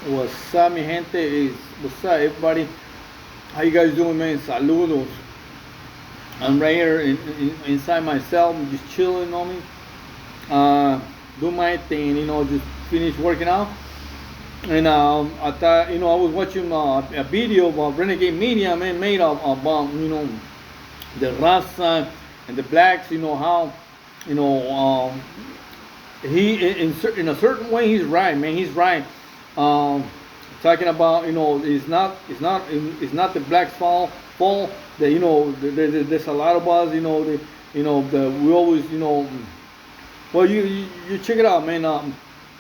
What's up, mi gente? What's up, everybody? How you guys doing, man? Saludos. I'm right here inside my cell, I'm just chilling on me. Do my thing, just finished working out. And I thought, I was watching a video about Renegade Media, man, made about, the Raza and the blacks, how, you know, um, he in a certain way he's right, man. He's right. Um, Talking about it's not the blacks' fault that there's a lot of us the we always well you check it out, man.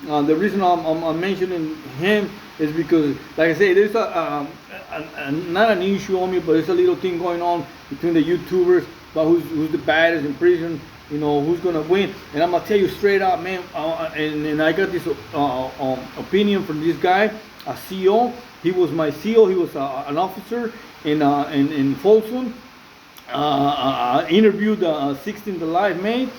The reason I'm mentioning him is because, like I say, there's not an issue on me, but there's a little thing going on between the YouTubers about who's the baddest in prison, who's gonna win. And I'm gonna tell you straight up, man. And I got this opinion from this guy, a CO. He was my CO. He was an officer in Folsom. I interviewed 16 the live mate,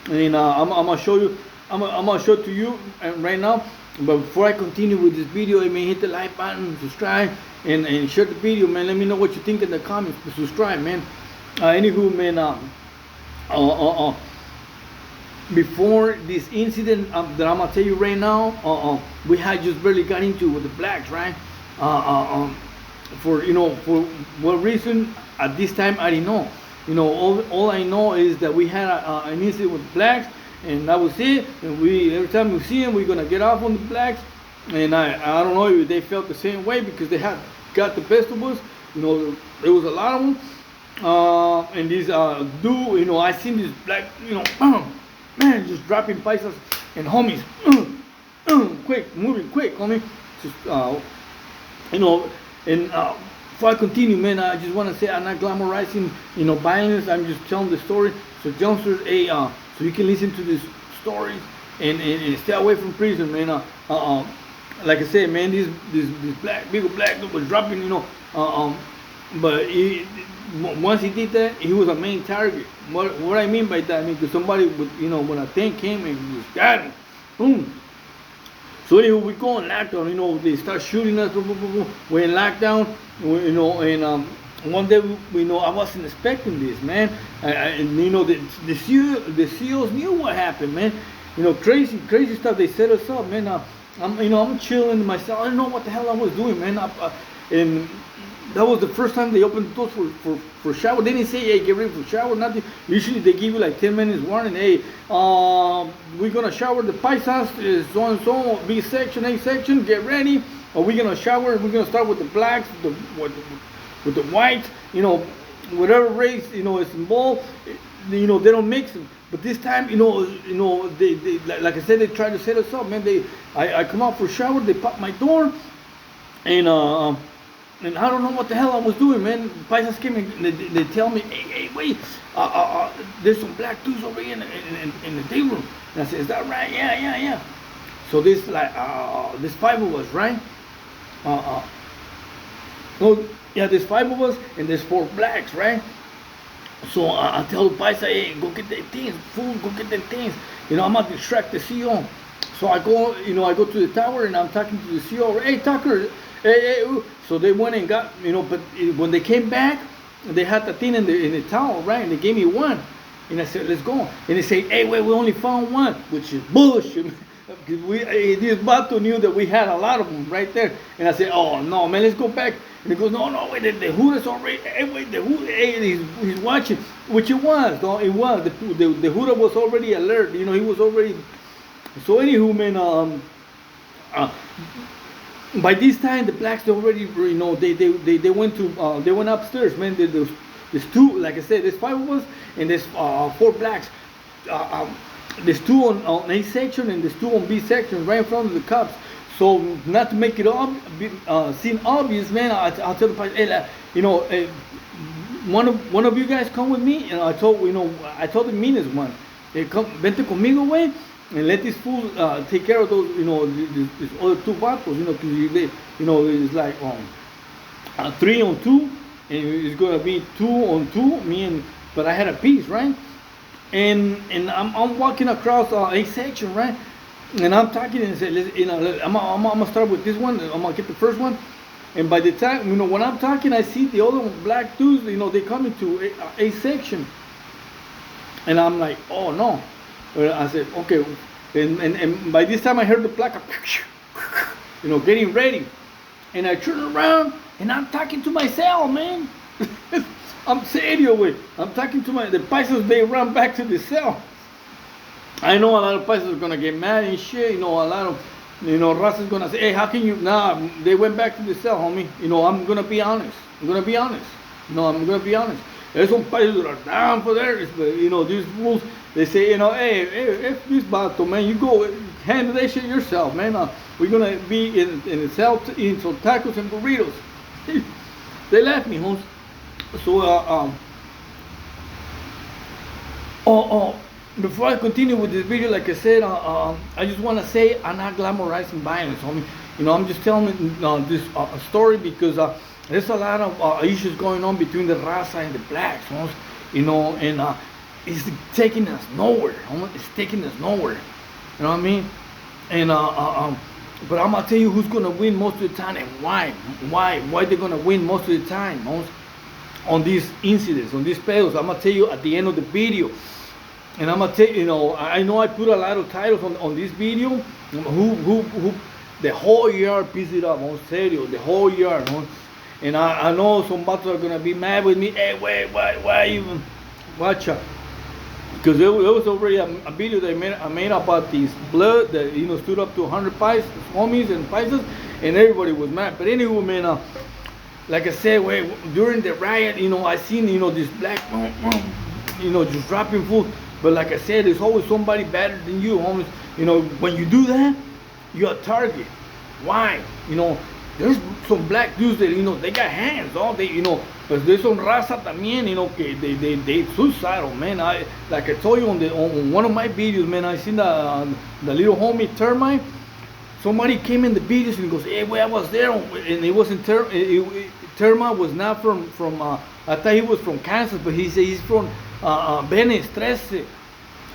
and I'm gonna show you. I'm gonna show it to you right now. But before I continue with this video, hit the like button, subscribe, and share the video, man. Let me know what you think in the comments. Subscribe, man. Anywho, man. Before this incident that I'm gonna tell you right now, we had just barely got into with the blacks, right? For what reason at this time I didn't know. All I know is that we had an incident with blacks, and that was it. And every time we see them, we're gonna get off on the blacks. And I don't know if they felt the same way, because they had got the best of us. There was a lot of them. And this dude, I seen this black, man, just dropping paisas and homies, quick, moving quick, homie. Just, and before I continue, man, I just want to say I'm not glamorizing, violence. I'm just telling the story. So, youngsters, so you can listen to this story and stay away from prison, man. Like I said, man, this big black dude was dropping, but once he did that, he was a main target. What I mean by that, because somebody would, when a tank came and just got him, boom. So anyway, we go in lockdown. They start shooting us. Boom, boom, boom, boom. We're in lockdown. And one day, I wasn't expecting this, man. And the SEALs knew what happened, man. Crazy stuff. They set us up, man. I'm chilling myself. I don't know what the hell I was doing, man. And that was the first time they opened the doors for shower. They didn't say, hey, get ready for shower, nothing. Usually they give you like 10 minutes warning. Hey, we're going to shower the paisas, so and so, B section, A section, get ready. Or we're going to shower, we're going to start with the blacks, with the whites, whatever race, is involved. They don't mix them. But this time, they like I said, they tried to set us up, man. I come out for shower, they pop my door, and I don't know what the hell I was doing, man. Paisas came and they tell me, hey, wait, there's some black dudes over here in the day room. And I said, is that right? Yeah. So this five of us, right? There's five of us, and there's four blacks, right? So I tell the Paisa, hey, go get the things, fool, go get the things. I'm gonna distract the CO. So I go to the tower, and I'm talking to the CO. Hey, Tucker. Hey. So they went and got, but when they came back, they had the thing in the towel, right? And they gave me one. And I said, let's go. And they say, hey, wait, we only found one, which is bullshit. Because this Bato knew that we had a lot of them right there. And I said, oh, no, man, let's go back. And he goes, no, wait, the Huda's already, hey, wait, the Huda, hey, he's watching. Which it was, though, it was. The Huda was already alert. He was already. So anywho, man, by this time the blacks, they already, they went upstairs, man. There's two, like I said, there's five of us, and there's four blacks. There's two on A section, and there's two on B section, right in front of the cops. So not to make it seem obvious, man, I'll tell the police, hey, one of you guys come with me. And I told the meanest one, hey, come, vente conmigo, way. And let this fool take care of those, these other two vatos, because it's like 3 on 2, and it's gonna be 2 on 2. But I had a piece, right? And I'm walking across A section, right? And I'm talking and say, you know, I'm gonna start with this one. I'm gonna get the first one. And by the time, you know, when I'm talking, I see the other black dudes, you know, they come into a section. And I'm like, oh no. I said, okay. And by this time I heard the placa, you know, getting ready. And I turn around and I'm talking to myself, man. I'm serio, way. I'm talking to the paisas, they run back to the cell. I know a lot of paisas are gonna get mad and shit, you know, a lot of, you know, Raza's gonna say, hey, how can you, nah, they went back to the cell, homie. You know, I'm gonna be honest. I'm gonna be honest. No, I'm gonna be honest. There's some paisas that are down for theirs, but, you know, these rules, they say, you know, hey, if this bato, man, you go handle that shit yourself, man. We're gonna be in the cell eating some tacos and burritos. They left me, homes. So, before I continue with this video, like I said, I just want to say I'm not glamorizing violence, homie. You know, I'm just telling this story because there's a lot of issues going on between the Raza and the blacks, homies. You know, and it's taking us nowhere. It's taking us nowhere. You know what I mean? And but I'm gonna tell you who's gonna win most of the time and why. Why they're gonna win most of the time, homies, on these incidents, on these pedos. I'm gonna tell you at the end of the video. And I'm gonna tell you, you know I put a lot of titles on this video. Who the whole yard piece it up, on serio, the whole yard, huh? And I know some battles are gonna be mad with me. Hey, wait, why even? Watch out, because there was already a video that I made about these blood that, you know, stood up to 100 homies and paisas, and everybody was mad. But anyway, man, like I said, during the riot, you know, I seen, you know, this black, you know, just dropping food. But like I said, there's always somebody better than you, homies. You know, when you do that, you're a target. Why? You know, there's some black dudes that, you know, they got hands, all they, you know, but there's some raza también, you know, que they suicidal, man. Like I told you on one of my videos, man, I seen the little homie Termite. Somebody came in the videos and goes, hey, I was there, and it wasn't Termite was not from I thought he was from Kansas, but he said he's from Venice 13.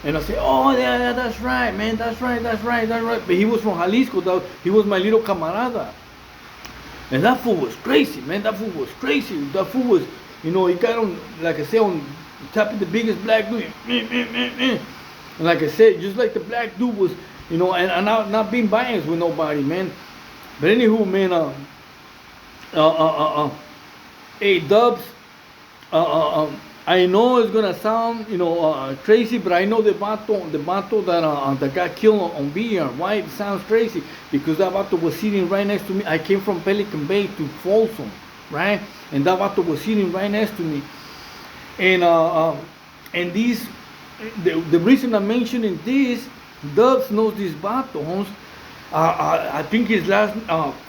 And I said, oh, yeah, that's right, man, that's right. But he was from Jalisco. He was my little camarada. And that fool was crazy, man. That fool was crazy. That fool was, you know, he got on, like I said, on top of the biggest black dude. And like I said, just like the black dude was, you know, and not being biased with nobody, man. But anywho, man, hey, Dubs, I know it's gonna sound, you know, crazy, but I know the vato that got killed on VR. Why it sounds crazy? Because that vato was sitting right next to me. I came from Pelican Bay to Folsom, right? And that vato was sitting right next to me. And these, the reason I'm mentioning this, Dubs knows this vato, homes. I think his last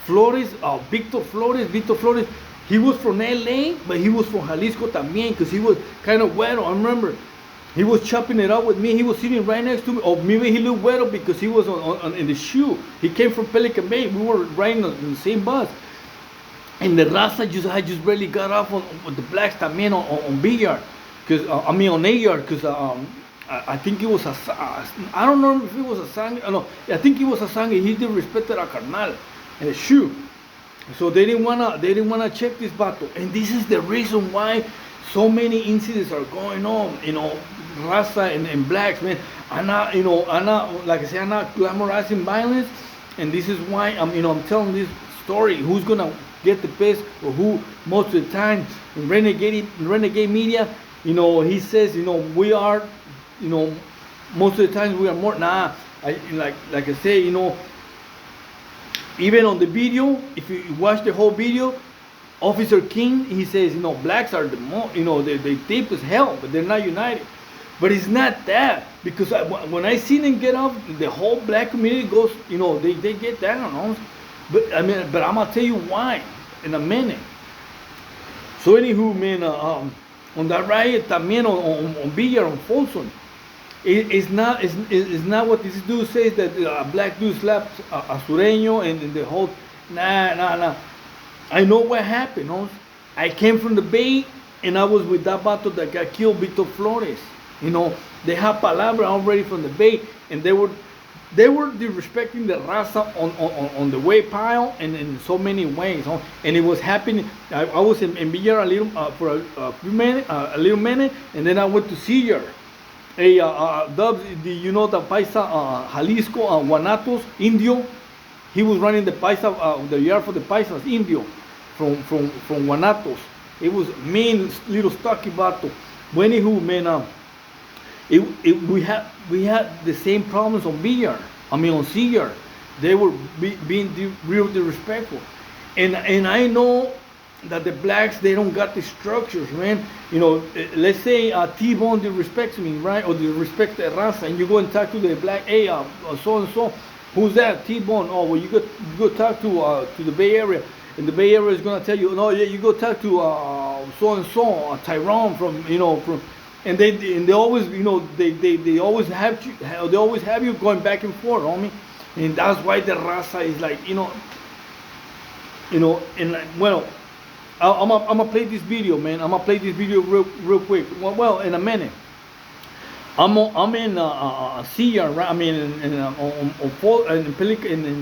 Flores, Victor Flores. He was from LA, but he was from Jalisco también, because he was kind of güero. I remember he was chopping it up with me. He was sitting right next to me. Or maybe he looked güero because he was in the shoe. He came from Pelican Bay. We were riding on the same bus. And the Raza I just barely got off on the blacks también on B yard, because on A yard, because I think it was I don't know if it was a sangre. No, I think it was a sangre. He did respect a carnal and a shoe. So they didn't wanna check this battle, and this is the reason why so many incidents are going on. You know, Raza and blacks, man. I'm not, like I say, I'm not glamorizing violence, and this is why I'm telling this story. Who's gonna get the best, or who most of the time? Renegade media, you know, he says, you know, we are, you know, most of the time we are more. Nah, like I say, you know. Even on the video, if you watch the whole video, Officer King, he says, you know, blacks are the more, you know, they deep as hell, but they're not united. But it's not that, because when I see them get up, the whole black community goes, you know, they get down, you know? But I'm gonna tell you why in a minute. So anywho, man, on that riot, también on Villa, on Folsom, it's not what this dude says, that a black dude slapped a sureño and the whole. Nah. I know what happened. No? I came from the Bay, and I was with that vato that got killed, Victor Flores. You know, they have palabra already from the Bay, and they were they were disrespecting the raza on the way pile and in so many ways, huh? And it was happening. I was in Villar a little for a little minute, and then I went to Sillar. Hey, Dubs, do you know the Paisa Jalisco Guanatos Indio? He was running the Paisa, the yard for the Paisas Indio from Guanatos. It was mean little stocky bato. But anywho, man, we had the same problems on Villar. I mean on Sillar. They were being real disrespectful, and I know that the blacks, they don't got the structures, man. You know, let's say T-Bone disrespects me, right, or disrespects the raza, and you go and talk to the black, hey, so and so, who's that? T-Bone. Oh, well, you go talk to the Bay Area, and the Bay Area is gonna tell you, no, yeah, you go talk to so and so, Tyrone from, you know, from. And they always, you know, they always have you going back and forth, homie. And that's why the raza is like, you know, and like, well, I'm gonna play this video, man. I'm gonna play this video real quick. Well, in a minute. I'm in Sillar, right? I mean, in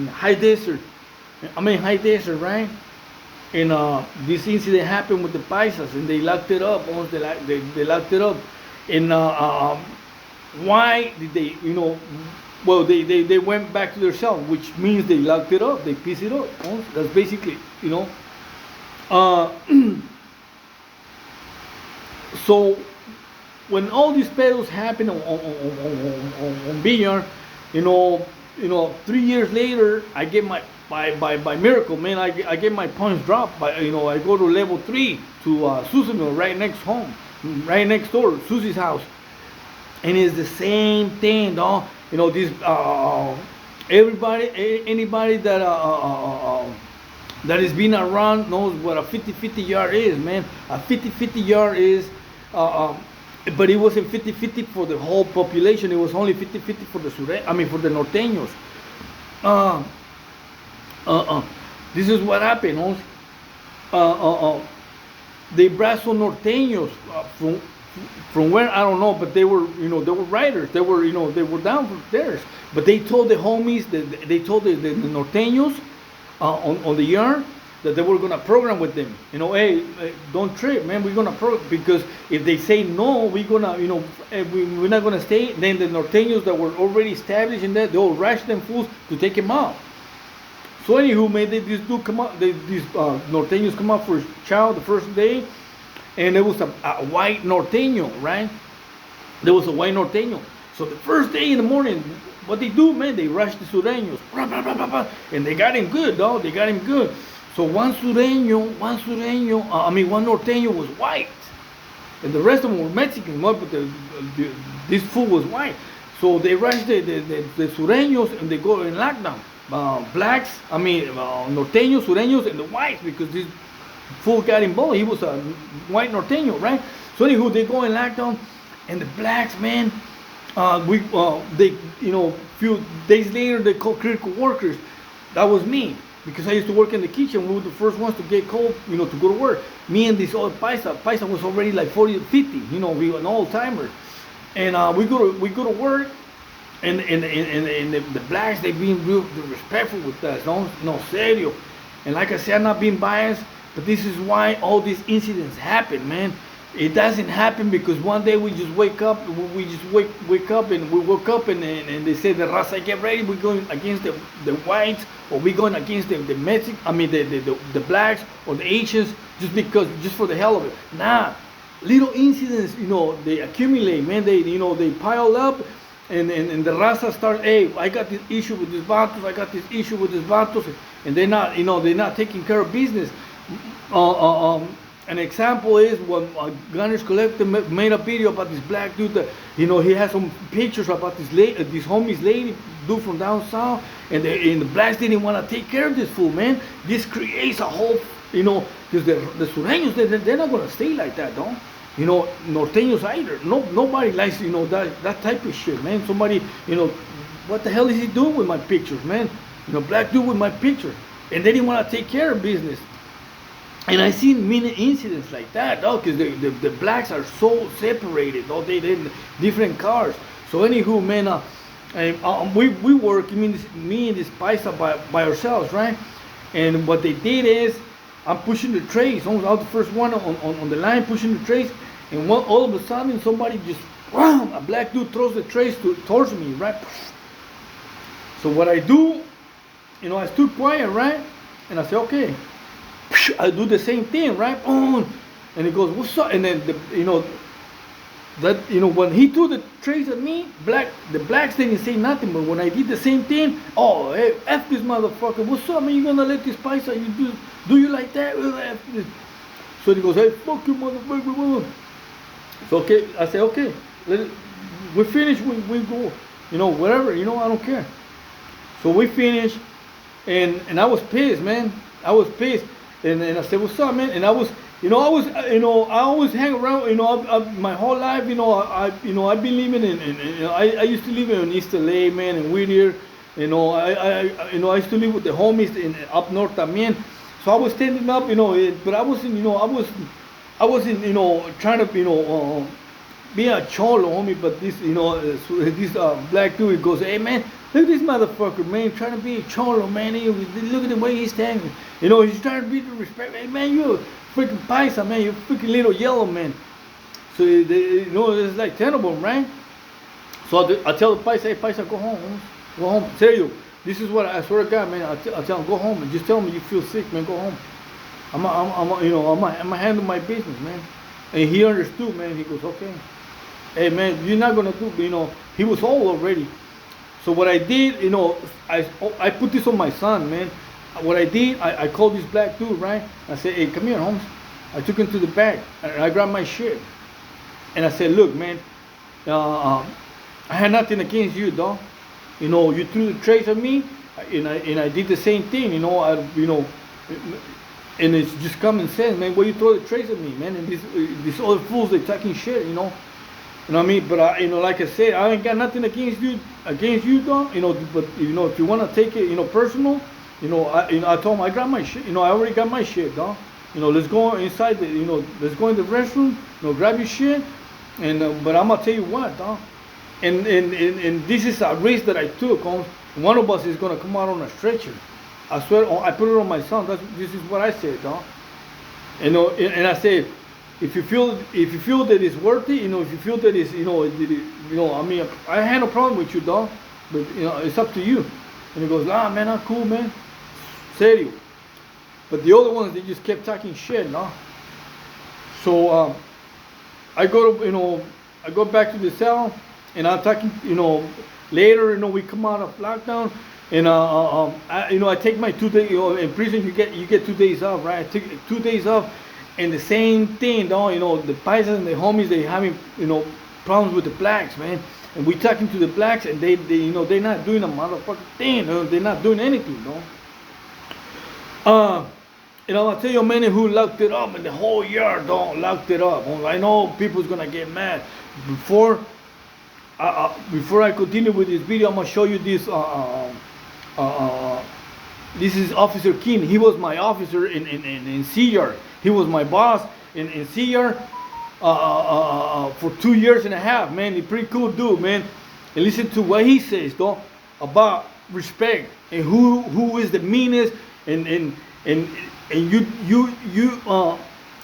High Desert. I'm in High Desert, right? And this incident happened with the Paisas, and they locked it up. Once they locked it up, and why did they? You know, well, they went back to their cell, which means they locked it up. They pieced it up. That's basically, you know. So when all these pedals happen on Villar, you know, 3 years later, I get my by miracle, man, I get my points dropped. By, you know, I go to level 3 to Susanville, right next home, right next door, Susie's house, and it's the same thing, dog. You know, this anybody that has been around knows what a 50-50 yard is, man. A 50-50 yard is, but it wasn't 50-50 for the whole population. It was only 50-50 for the for the norteños. This is what happened. The Brazo norteños from where I don't know, but they were, you know, they were riders. They were, you know, they were down for theirs. But they told the homies, they told the norteños on the yard that they were gonna program with them. You know, hey, don't trip, man. We're gonna program, because if they say no, we're gonna, you know, we're not gonna stay. Then the norteños that were already established in that, they'll rush them fools to take him out. So anywho, made this dude come out. These norteños come out for his child the first day, and it was a white norteño, right? There was a white norteño. So the first day in the morning, what they do, man, they rush the sureños, and they got him good, dog. They got him good. So one norteño was white, and the rest of them were Mexican, but this fool was white. So they rush the sureños, and they go in lockdown. Blacks, norteños, sureños, and the whites, because this fool got involved. He was a white norteño, right? So anywho, they go in lockdown, and the blacks, man, they, you know, few days later, they called critical workers. That was me, because I used to work in the kitchen. We were the first ones to get called, you know, to go to work. Me and this old Paisa was already like 40 50, you know, we were an old timer. And we go to work, and the blacks, they being real respectful with us, no serio. And like I said, I'm not being biased, but this is why all these incidents happen, man. It doesn't happen because one day we just wake up, and we woke up and they say the raza, get ready, we're going against the whites, or we're going against the Mexican, the blacks or the Asians, just for the hell of it. Nah, little incidents, you know, they accumulate, man. They, you know, they pile up, and the raza starts, hey, I got this issue with this vatos, I got this issue with this vatos, and they're not, you know, they're not taking care of business. An example is when Gunners Collective made a video about this black dude that, you know, he has some pictures about this homie's lady dude from down south, and the blacks didn't want to take care of this fool, man. This creates a whole, you know, because the sureños, they're not going to stay like that, though. You know, norteños either. Nobody likes, you know, that type of shit, man. Somebody, you know, what the hell is he doing with my pictures, man? You know, black dude with my picture, and they didn't want to take care of business. And I seen many incidents like that, dog, because the blacks are so separated, dog. They in different cars. So anywho, man, And we work. I mean, me and this paisa by ourselves, right? And what they did is, I'm pushing the trays. I was the first one on the line pushing the trays, and all of a sudden somebody just, wham, a black dude throws the trays towards me, right? So what I do, I stood quiet, right? And I said, okay. I do the same thing, right? Boom. And he goes, what's up? And then when he threw the trays at me, the blacks didn't say nothing. But when I did the same thing, oh, hey, F this motherfucker. What's up, man? You gonna let this paisa, you do you like that? So he goes, hey, fuck you, motherfucker. So okay, I said, okay, we finish, we go, whatever, I don't care. So we finished, and I was pissed, man. I was pissed, and I said, what's up, man? And I always hang around, my whole life, I've been living I used to live in East LA, man, in Whittier. I used to live with the homies up north también. So I was standing up, but I wasn't, trying to, be a cholo, homie. But this black dude goes, hey, man, look at this motherfucker, man, trying to be a cholo, man. Look at the way he's standing. He's trying to be the respect. Hey, man, you a freaking paisa, man. You freaking little yellow man. So, it's like terrible, right? So I tell the paisa, hey, paisa, go home, homie. Go home. Tell you, this is what I swear to God, man. I tell him, go home and just tell me you feel sick, man. Go home. I'm gonna handle my business, man. And he understood, man. He goes, okay. Hey, man, you're not gonna do, he was old already. So what I did, I put this on my son, man. What I did, I called this black dude, right? I said, hey, come here, Holmes. I took him to the back and I grabbed my shit. And I said, look, man, I had nothing against you, dog. You threw the trays at me, and I did the same thing, and it's just common sense, man. Why you throw the trays at me, man? And these other fools, they talking shit, You know what I mean? But like I said, I ain't got nothing against you, dog. But if you wanna take it, personal, I told him I got my shit. I already got my shit, dog. Let's go inside let's go in the restroom. Grab your shit, and but I'm gonna tell you what, dog. And this is a risk that I took. One of us is gonna come out on a stretcher. I swear, I put it on my son. This is what I said, dog. And I said, if you feel that it's worth it, if you feel that it's, I mean, I had no problem with you, dog. But it's up to you. And he goes, nah, man, I'm cool, man. Serio. But the other ones, they just kept talking shit, no. So I go back to the cell. And I'm talking, later, we come out of lockdown, and I take my 2 days. In prison, you get 2 days off, right? I take 2 days off, and the same thing, dog. The paisas and the homies, they having, problems with the blacks, man. And we talking to the blacks, and they're not doing a motherfucking thing. They're not doing anything, dog. I'll tell you, man, who locked it up, and the whole yard, dog, locked it up. I know people's gonna get mad. Before I continue with this video, I'm gonna show you this. This is Officer King. He was my officer in CR. He was my boss in CR for 2 years and a half. Man, he's pretty cool dude, man. And listen to what he says, though, about respect and who is the meanest, and you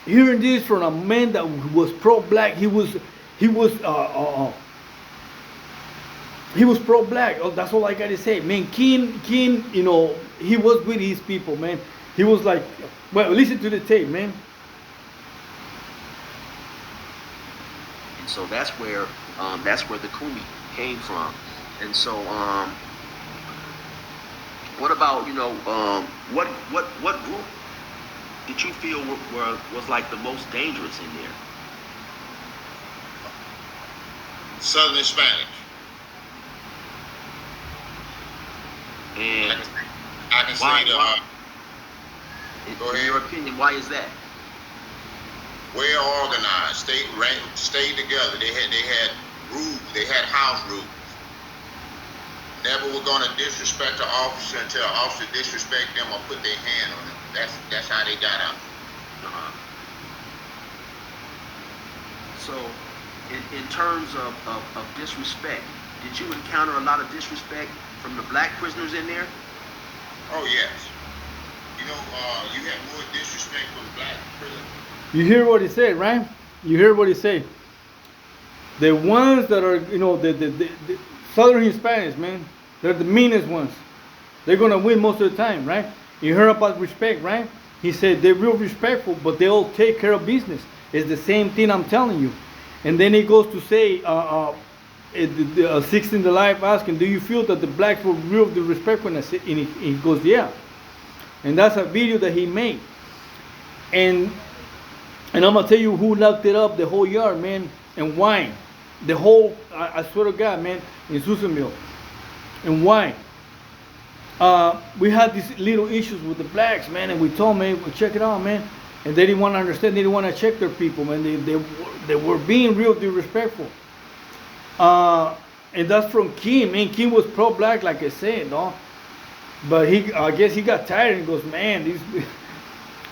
hearing this from a man that was pro-black. He was pro-black. Oh, that's all I gotta say, man. King, he was with his people, man. He was like, well, listen to the tape, man. And so that's where the Kumi came from. And so, what about what group did you feel was like the most dangerous in there? Southern Hispanic. And I can why, go ahead. in your opinion, why is that? Well organized, stayed together. They had rules. They had house rules. Never were gonna disrespect an officer until an officer disrespect them or put their hand on them. That's how they got out. So, in terms of disrespect, did you encounter a lot of disrespect from the black prisoners in there? Oh yes. You know, you had more disrespect from black prison. You hear what he said, right? You hear what he said. The ones that are, you know, the Southern Hispanics, man, they're the meanest ones. They're gonna win most of the time, right? You heard about respect, right? He said they're real respectful, but they all take care of business. It's the same thing I'm telling you. And then he goes to say, 16 the Life asking, do you feel that the blacks were real disrespectful? And he goes, yeah. And that's a video that he made. And I'm gonna tell you who locked it up, the whole yard, man, and why. The whole, I swear to God, man, in Susanville. And why? We had these little issues with the blacks, man, and we told them, man, check it out, man. And they didn't want to understand, they didn't want to check their people, man. They were being real disrespectful. And that's from Kim, man. Kim was pro-black, like I said, no? But I guess he got tired and goes, man, these...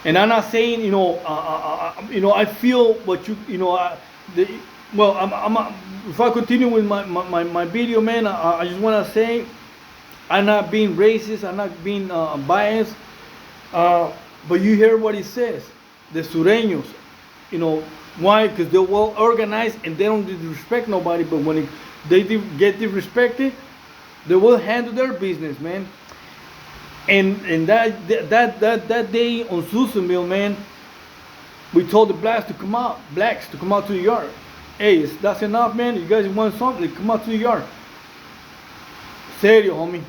And I'm not saying, you know, I feel what you know, well, if I continue with my video, man, I just want to say, I'm not being racist, I'm not being biased, but you hear what he says, the Sureños, you know, why? Because they're well organized and they don't disrespect nobody, but when they get disrespected, they will handle their business, man. And that day on Susanville, man, we told the blacks to come out to the yard. Hey, that's enough, man. You guys want something? Come out to the yard. Serio, homie.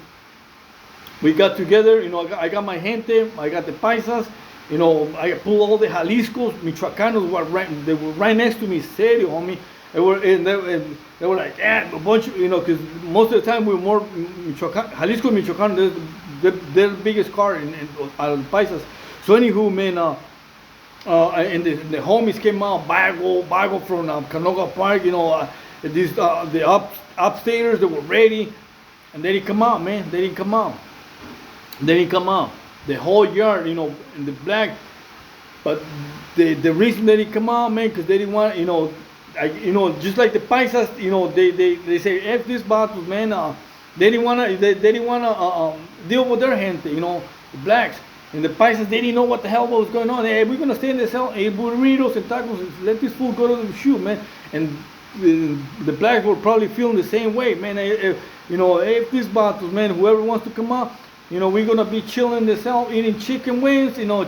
We got together, you know, I got my gente, I got the paisas, you know, I pulled all the Jaliscos, Michoacanos, they were right next to me, serio, homie. They were like, yeah, a bunch of, you know, because most of the time we were more Jalisco, Michoacan, they're the biggest car in out of the paisas. So anywho, man, and the homies came out, Bago from Canoga Park, you know, the upstaters, they were ready, and they didn't come out, man. They didn't come out. The whole yard, you know, in the black. But the reason they didn't come out, man, because they didn't want, you know, just like the paisas, you know, they say F these battles, man. They didn't wanna deal with their gente, you know, the blacks. And the paisas, they didn't know what the hell was going on. Hey, we're gonna stay in the cell, hey, burritos and tacos, and let this fool go to the shoot, man. And the blacks were probably feeling the same way, man. You know, if these battles, man, whoever wants to come out, you know, we're gonna be chilling in the cell, eating chicken wings, you know,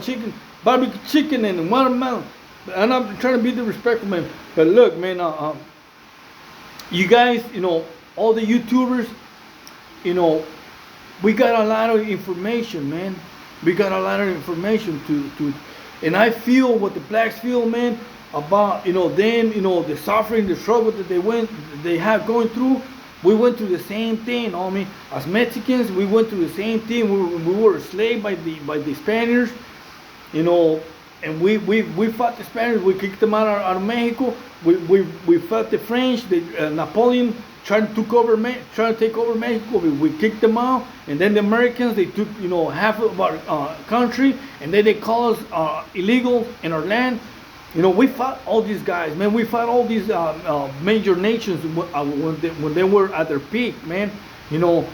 barbecue chicken and watermelon. I'm not trying to be disrespectful, man. But look, man, you guys, you know, all the YouTubers, you know, we got a lot of information, man. We got a lot of information and I feel what the blacks feel, man, about, you know, them, you know, the suffering, the struggle that they have going through. We went through the same thing, homie. As Mexicans, we went through the same thing. We were enslaved by the Spaniards, you know, and we fought the Spaniards. We kicked them out of Mexico. We fought the French. Napoleon trying to take over Mexico. We kicked them out, and then the Americans, they took, you know, half of our country, and then they called us illegal in our land. You know, we fought all these guys, man. We fought all these major nations when they were at their peak, man. You know,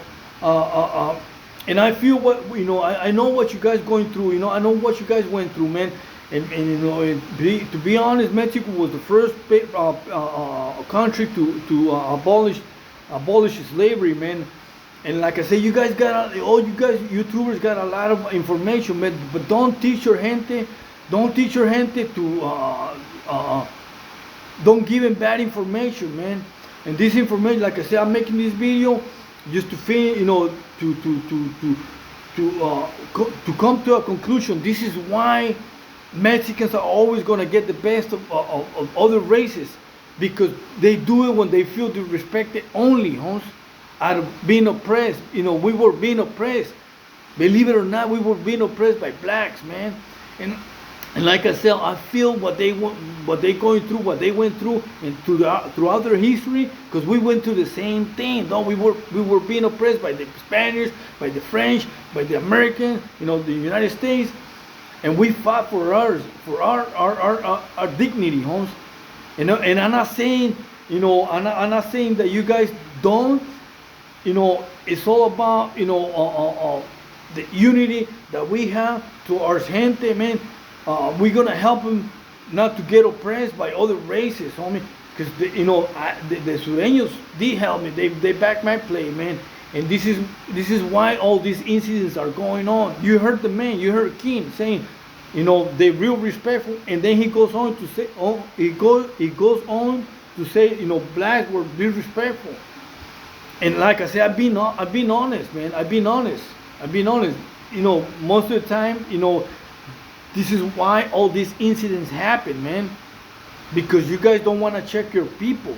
and I feel what, you know, I know what you guys going through. You know, I know what you guys went through, man. And you know, to be honest, Mexico was the first country to abolish slavery, man. And like I say, you guys all you guys YouTubers got a lot of information, man. But don't teach your gente. Don't teach your gente to don't give them bad information, man. And this information, like I said, I'm making this video just to feel, you know, to come to a conclusion. This is why Mexicans are always going to get the best of other races, because they do it when they feel disrespected only, out of being oppressed. You know, we were being oppressed. Believe it or not, we were being oppressed by blacks, man. And like I said, I feel what they going through, what they went through, and throughout their history, because we went through the same thing. No, we were being oppressed by the Spaniards, by the French, by the Americans, you know, the United States, and we fought for our dignity, homes. And I'm not saying, you know, I'm not saying that you guys don't, it's all about, the unity that we have to our gente, man. We're gonna help them not to get oppressed by other races, homie. Because the Sureños did help me. They backed my play, man. And this is why all these incidents are going on. You heard the man, you heard Kim saying, they're real respectful, and then he goes on to say, blacks were disrespectful. And like I said, I've been honest, man. I've been honest. Most of the time, this is why all these incidents happen, man. Because you guys don't want to check your people.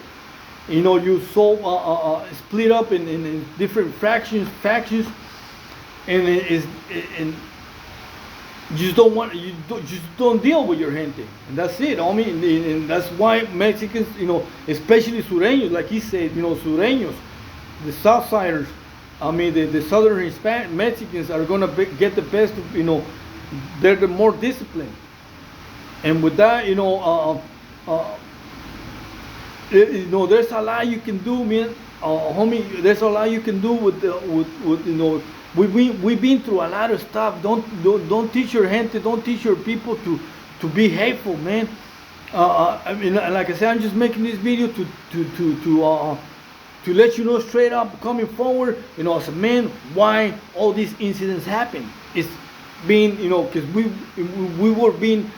You so split up in different factions, and and you just don't deal with your gente, and that's it. I mean, and that's why Mexicans, especially Sureños, like he said, Sureños, the Southsiders, the Southern Hispanic Mexicans are gonna get the best of, they're the more disciplined, and with that, there's a lot you can do, man. Homie, there's a lot you can do with we've been through a lot of stuff. Don't teach your gente, don't teach your people to be hateful, man. Like I said, I'm just making this video to let you know straight up, coming forward, as a man, why all these incidents happen. It's being, because we were being